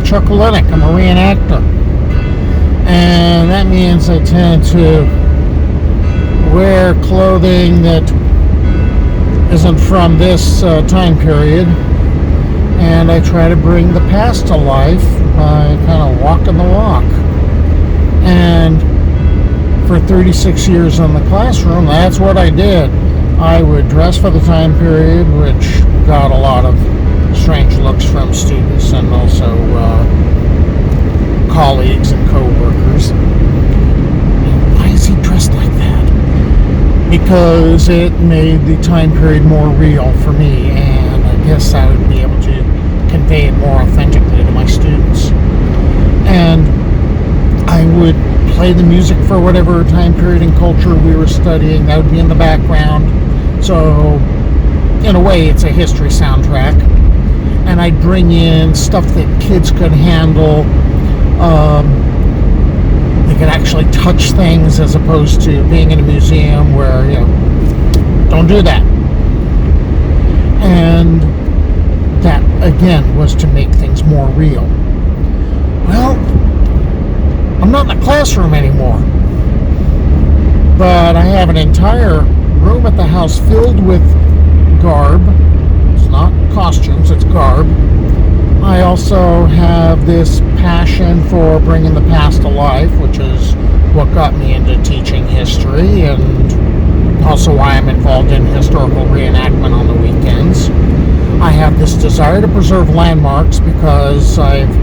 chuckletic. I'm a reenactor. And that means I tend to wear clothing that isn't from this time period. And I try to bring the past to life by kind of walking the walk. And for 36 years in the classroom, that's what I did. I would dress for the time period, which got a lot of strange looks from students and also colleagues and co-workers. Why is he dressed like that? Because it made the time period more real for me, and I guess I would be able to convey it more authentically to my students. And I would play the music for whatever time period and culture we were studying. That would be in the background. So in a way, it's a history soundtrack. And I'd bring in stuff that kids could handle. They could actually touch things as opposed to being in a museum where, don't do that. And that, again, was to make things more real. Well, I'm not in the classroom anymore, but I have an entire room at the house filled with garb. It's not costumes, it's garb. I also have this passion for bringing the past to life, which is what got me into teaching history, and also why I'm involved in historical reenactment on the weekends. I have this desire to preserve landmarks because I've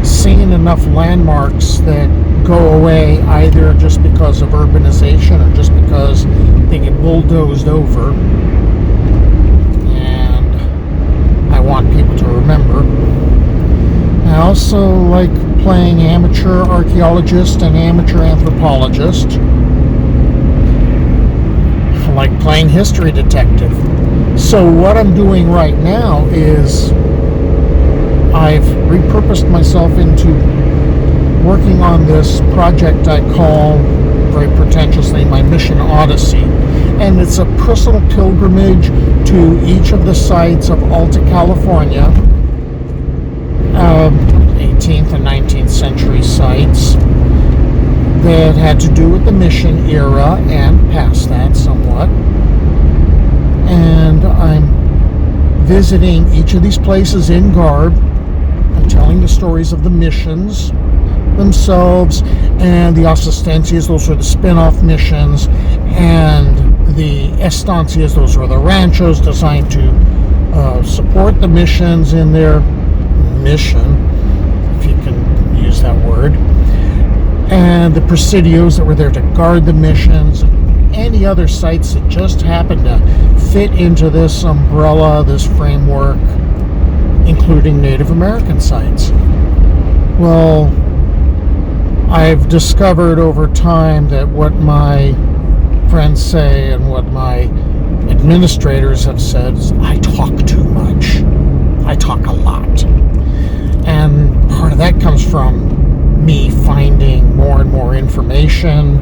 seen enough landmarks that go away either just because of urbanization or just because they get bulldozed over, and I want people to remember. I also like playing amateur archaeologist and amateur anthropologist. I like playing history detective. So what I'm doing right now is I've repurposed myself into working on this project I call, very pretentiously, my Mission Odyssey. And it's a personal pilgrimage to each of the sites of Alta California, 18th and 19th century sites that had to do with the mission era and past that somewhat. And I'm visiting each of these places in garb. I'm telling the stories of the missions themselves and the asistencias, those are the spin-off missions, and the estancias, those are the ranchos designed to support the missions in their mission, if you can use that word, and the presidios that were there to guard the missions, and any other sites that just happened to fit into this umbrella, this framework, including Native American sites. Well, I've discovered over time that what my friends say and what my administrators have said is I talk too much. I talk a lot. And part of that comes from me finding more and more information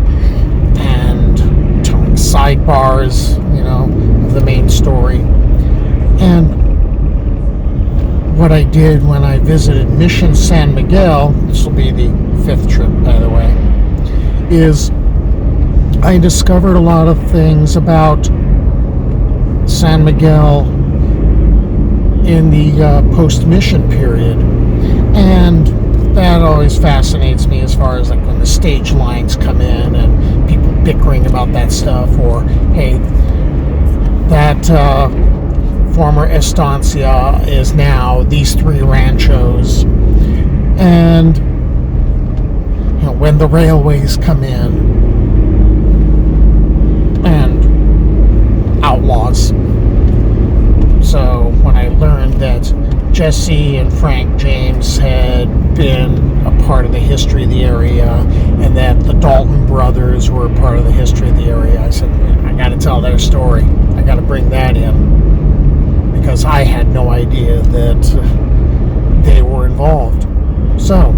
and telling sidebars, of the main story. And what I did when I visited Mission San Miguel, this will be the 5th trip, by the way, is I discovered a lot of things about San Miguel in the post-mission period. And that always fascinates me as far as like when the stage lines come in and people bickering about that stuff, or, hey, that former estancia is now these 3 ranchos. And when the railways come in and outlaws. So when I learned that Jesse and Frank James had been a part of the history of the area, and that the Dalton brothers were a part of the history of the area, I said, I got to tell their story. I got to bring that in, because I had no idea that they were involved. So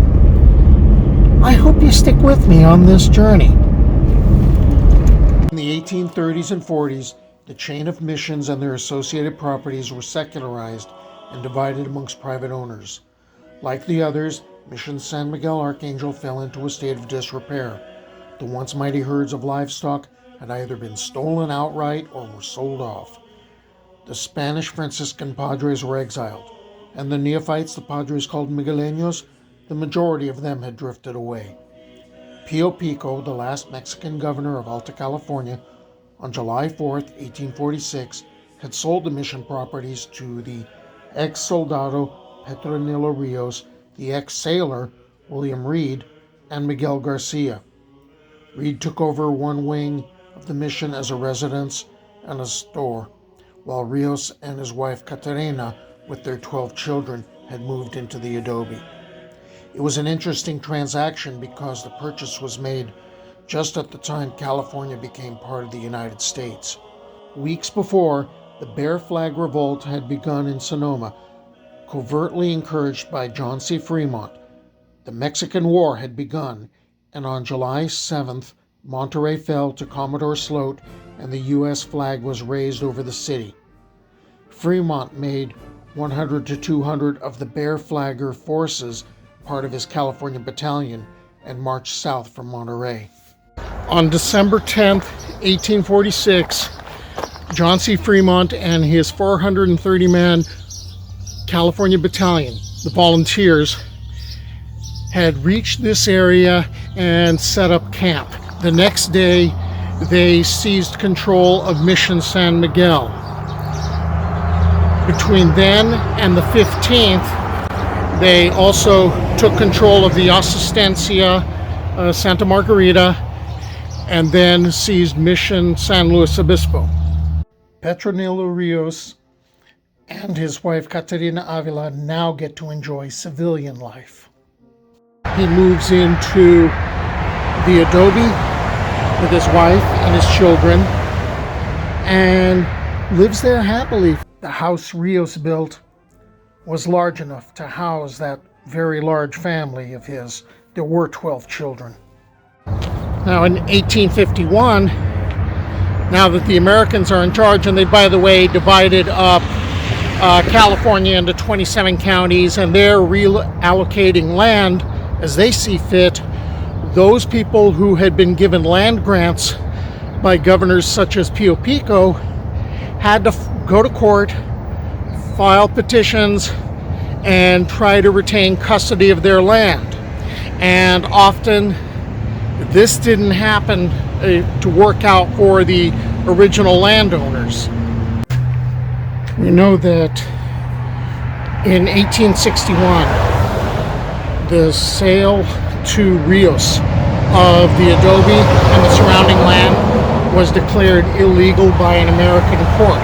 I hope you stick with me on this journey. In the 1830s and 40s, the chain of missions and their associated properties were secularized and divided amongst private owners. Like the others, Mission San Miguel Arcángel fell into a state of disrepair. The once mighty herds of livestock had either been stolen outright or were sold off. The Spanish Franciscan padres were exiled, and the neophytes the padres called Migueleños, the majority of them had drifted away. Pio Pico, the last Mexican governor of Alta California, on July 4th, 1846, had sold the mission properties to the ex-soldado Petronilo Rios, the ex-sailor William Reed, and Miguel Garcia. Reed took over one wing of the mission as a residence and a store, while Rios and his wife Caterina, with their 12 children, had moved into the adobe. It was an interesting transaction because the purchase was made just at the time California became part of the United States. Weeks before, the Bear Flag Revolt had begun in Sonoma, covertly encouraged by John C. Fremont. The Mexican War had begun, and on July 7th, Monterey fell to Commodore Sloat and the U.S. flag was raised over the city. Fremont made 100 to 200 of the Bear Flagger forces part of his California battalion and marched south from Monterey. On December 10th, 1846, John C. Fremont and his 430-man California battalion, the Volunteers, had reached this area and set up camp. The next day, they seized control of Mission San Miguel. Between then and the 15th, they also took control of the Asistencia Santa Margarita and then seized Mission San Luis Obispo. Petronilo Rios and his wife Caterina Avila now get to enjoy civilian life. He moves into the adobe with his wife and his children and lives there happily. The house Rios built was large enough to house that very large family of his. There were 12 children. Now in 1851, now that the Americans are in charge, and they, by the way, divided up California into 27 counties, and they're reallocating land as they see fit. Those people who had been given land grants by governors such as Pio Pico had to go to court, file petitions, and try to retain custody of their land. And often this didn't happen to work out for the original landowners. We know that in 1861, the sale to Rios of the adobe and the surrounding land was declared illegal by an American court.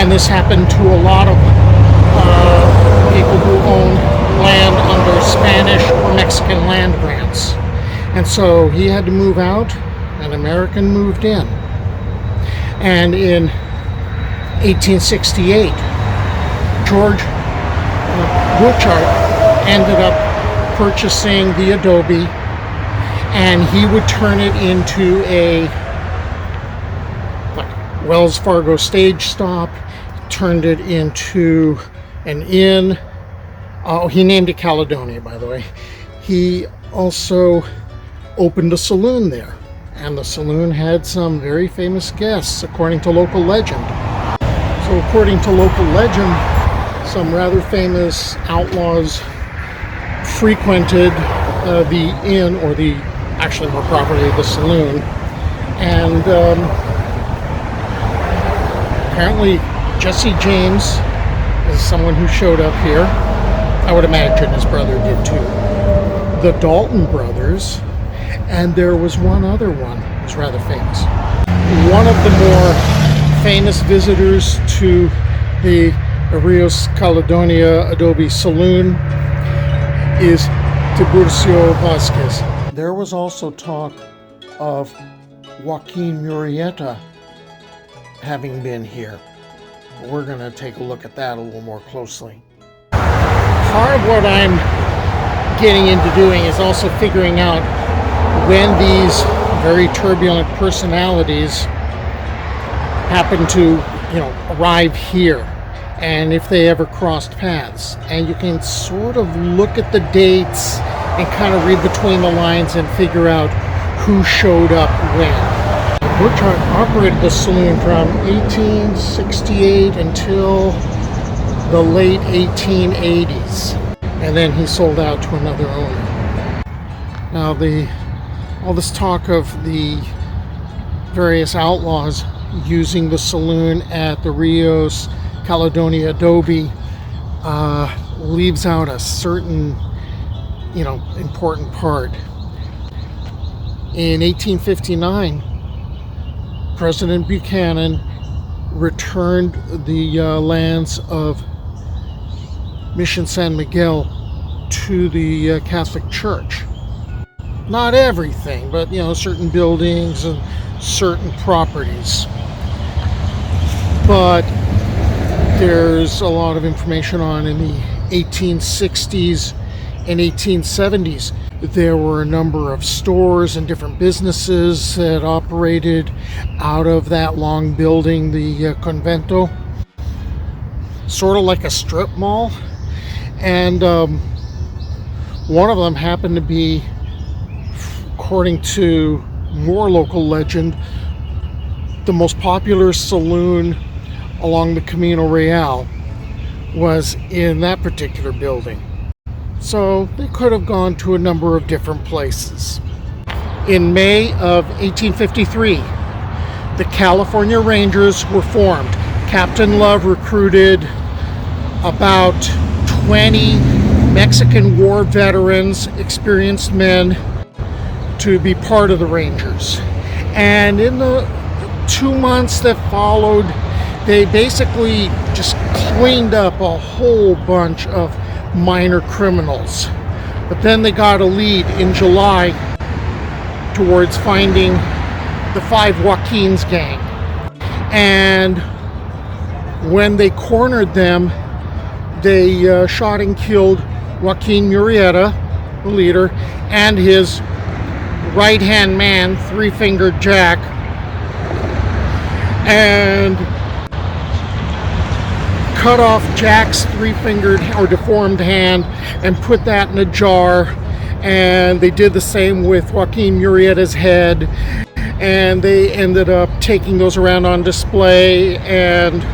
And this happened to a lot of people who owned land under Spanish or Mexican land grants. And so he had to move out, and American moved in. And in 1868, George Bouchard ended up purchasing the adobe, and he would turn it into a Wells Fargo stage stop, turned it into an inn. Oh, he named it Caledonia, by the way. He also opened a saloon there, and the saloon had some very famous guests, according to local legend. So according to local legend, some rather famous outlaws frequented the inn, or the, actually more properly, the saloon. And apparently Jesse James is someone who showed up here. I would imagine his brother did too. The Dalton brothers, and there was one other one who was rather famous. One of the more famous visitors to the Rios-Caledonia Adobe Saloon is Tiburcio Vasquez. There was also talk of Joaquin Murrieta having been here. We're going to take a look at that a little more closely. Part of what I'm getting into doing is also figuring out when these very turbulent personalities happen to, arrive here. and if they ever crossed paths. And you can sort of look at the dates and kind of read between the lines and figure out who showed up when. Burchard operated the saloon from 1868 until the late 1880s, and then he sold out to another owner. Now all this talk of the various outlaws using the saloon at the Rios-Caledonia Adobe leaves out a certain, important part. In 1859, President Buchanan returned the lands of Mission San Miguel to the Catholic Church. Not everything, but certain buildings and certain properties. But there's a lot of information on in the 1860s and 1870s. There were a number of stores and different businesses that operated out of that long building, the convento, sort of like a strip mall. And one of them happened to be, according to more local legend, the most popular saloon along the Camino Real was in that particular building. So they could have gone to a number of different places. In May of 1853, the California Rangers were formed. Captain Love recruited about 20 Mexican War veterans, experienced men, to be part of the Rangers. And in the 2 months that followed, they basically just cleaned up a whole bunch of minor criminals. But then they got a lead in July towards finding the 5 Joaquin's gang. And when they cornered them, they shot and killed Joaquin Murrieta, the leader, and his right-hand man, Three-Fingered Jack, and cut off Jack's three-fingered or deformed hand and put that in a jar. And they did the same with Joaquin Murrieta's head, and they ended up taking those around on display, and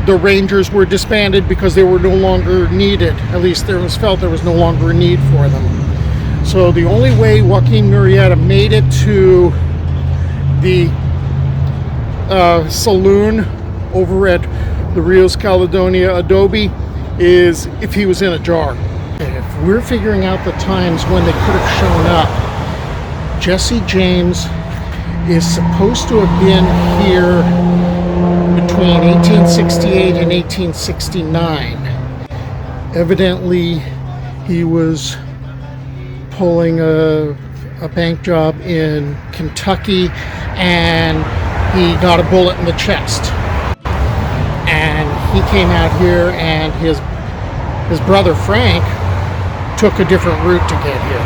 the Rangers were disbanded because they were no longer needed. At least there was felt there was no longer a need for them. So the only way Joaquin Murrieta made it to the saloon over at the Rios-Caledonia Adobe is if he was in a jar. If we're figuring out the times when they could have shown up, Jesse James is supposed to have been here between 1868 and 1869. Evidently, he was pulling a bank job in Kentucky, and he got a bullet in the chest. And he came out here, and his brother Frank took a different route to get here.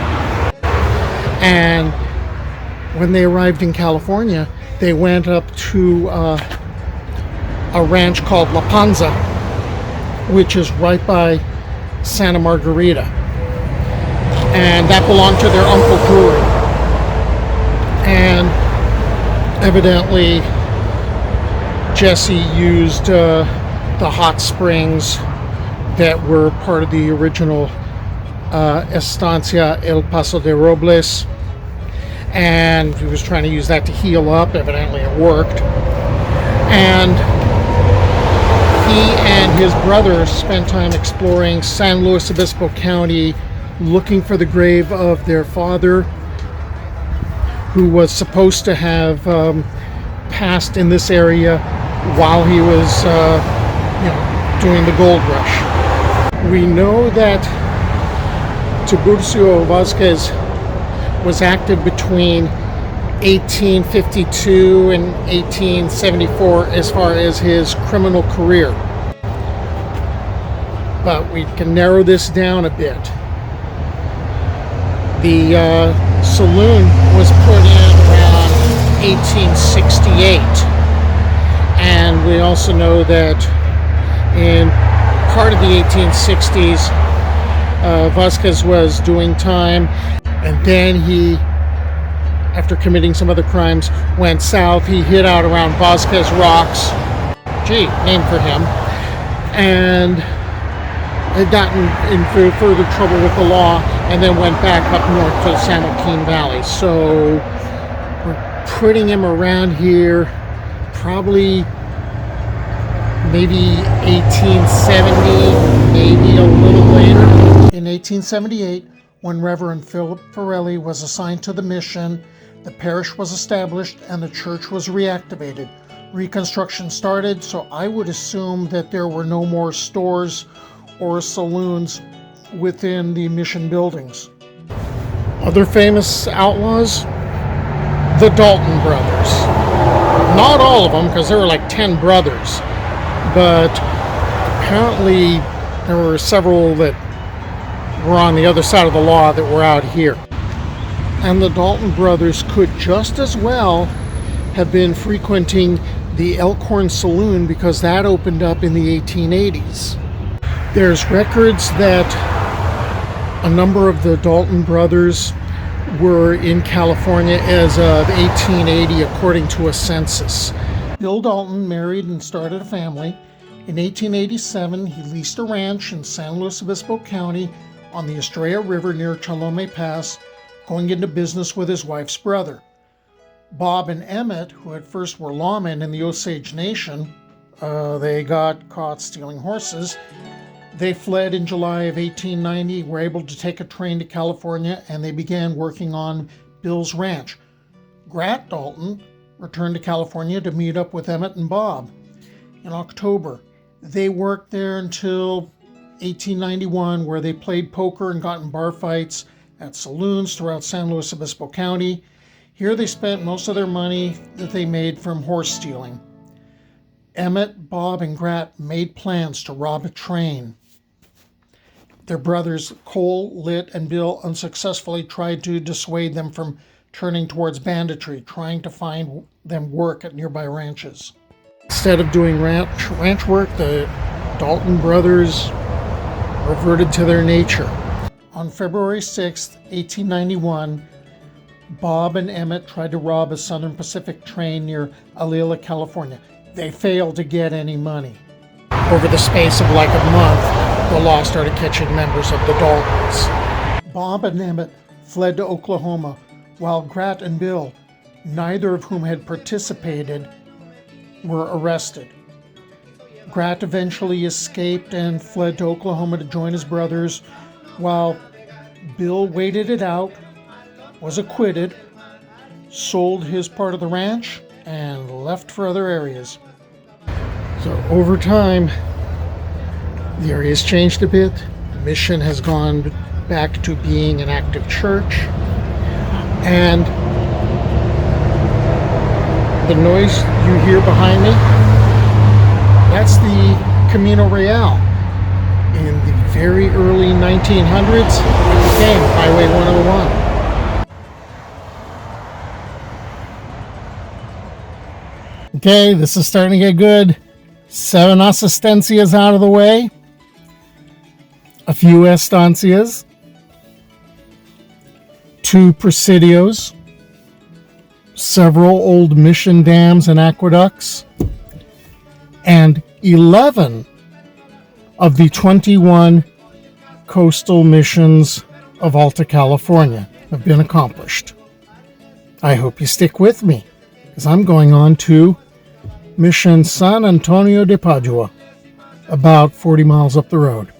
And when they arrived in California, they went up to a ranch called La Panza, which is right by Santa Margarita. And that belonged to their Uncle Drury. And evidently, Jesse used the hot springs that were part of the original Estancia El Paso de Robles, and he was trying to use that to heal up. Evidently it worked. And he and his brother spent time exploring San Luis Obispo County, looking for the grave of their father, who was supposed to have passed in this area while he was doing the gold rush. We know that Tiburcio Vazquez was active between 1852 and 1874 as far as his criminal career. But we can narrow this down a bit. The saloon was put in around 1868. And we also know that in part of the 1860s. Vasquez was doing time, and then he, after committing some other crimes, went south. He hid out around Vasquez Rocks, named for him, and had gotten into further trouble with the law, and then went back up north to the San Joaquin Valley. So we're putting him around here, probably maybe 1870, maybe a little later. In 1878, when Reverend Philip Farrelly was assigned to the mission, the parish was established and the church was reactivated. Reconstruction started, so I would assume that there were no more stores or saloons within the mission buildings. Other famous outlaws? The Dalton brothers. Not all of them, because there were like 10 brothers, but apparently there were several that were on the other side of the law that were out here. And the Dalton brothers could just as well have been frequenting the Elkhorn Saloon, because that opened up in the 1880s. There's records that a number of the Dalton brothers were in California as of 1880, according to a census. Bill Dalton married and started a family. In 1887, he leased a ranch in San Luis Obispo County on the Estrella River near Chalome Pass, going into business with his wife's brother. Bob and Emmett, who at first were lawmen in the Osage Nation, they got caught stealing horses. They fled in July of 1890, were able to take a train to California, and they began working on Bill's ranch. Grat Dalton returned to California to meet up with Emmett and Bob. In October, they worked there until 1891, where they played poker and got in bar fights at saloons throughout San Luis Obispo County. Here they spent most of their money that they made from horse stealing. Emmett, Bob, and Grat made plans to rob a train. Their brothers Cole, Litt, and Bill unsuccessfully tried to dissuade them from turning towards banditry, trying to find them work at nearby ranches. Instead of doing ranch work, the Dalton brothers reverted to their nature. On February 6, 1891, Bob and Emmett tried to rob a Southern Pacific train near Alta, California. They failed to get any money. Over the space of like a month, the law started catching members of the Daltons. Bob and Emmett fled to Oklahoma, while Grat and Bill, neither of whom had participated, were arrested. Grat eventually escaped and fled to Oklahoma to join his brothers, while Bill waited it out, was acquitted, sold his part of the ranch, and left for other areas. So over time, the area's changed a bit. The mission has gone back to being an active church, and the noise you hear behind me, that's the Camino Real. In the very early 1900s, it became Highway 101. Okay, this is starting to get good. 7 asistencias out of the way. A few estancias. 2 presidios. Several old mission dams and aqueducts. And 11 of the 21 coastal missions of Alta California have been accomplished. I hope you stick with me, because I'm going on to Mission San Antonio de Padua, about 40 miles up the road.